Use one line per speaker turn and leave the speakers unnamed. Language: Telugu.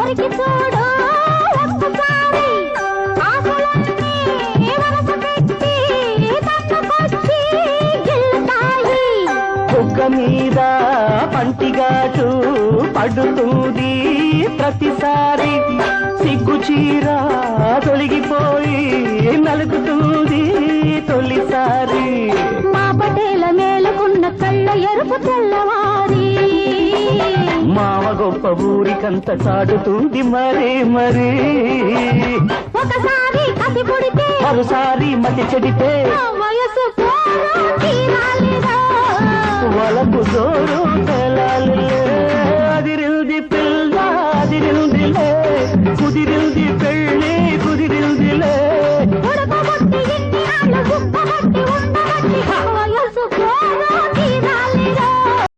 కొరికి చూడు ఒక్కసారి ఆశలన్నీ వరస పెట్టి తట్టుకొచ్చి గిల్లుతాయి.
కుక్క మీద పంటిగాటు పడుతుంది ప్రతిసారి, సిగ్గు చీర తొలగిపోయి నలుగుతుంది తొలిసారి.
మా పటేల మేలుకున్న కళ్ళ ఎరుపు తెల్లవారి
మావ గొప్ప ఊరికంత చాటుతుంది మరి మరి.
ఒకసారి కసి పుడితే
మరోసారి మతి చెడితే
వయసు పోరు తీరాలిరా.
వలకు జోరు తెలాలి. అదిరింది పిల్ల అదిరిందిలే, కుదిరింది పెళ్ళి కుదిరిందిలే.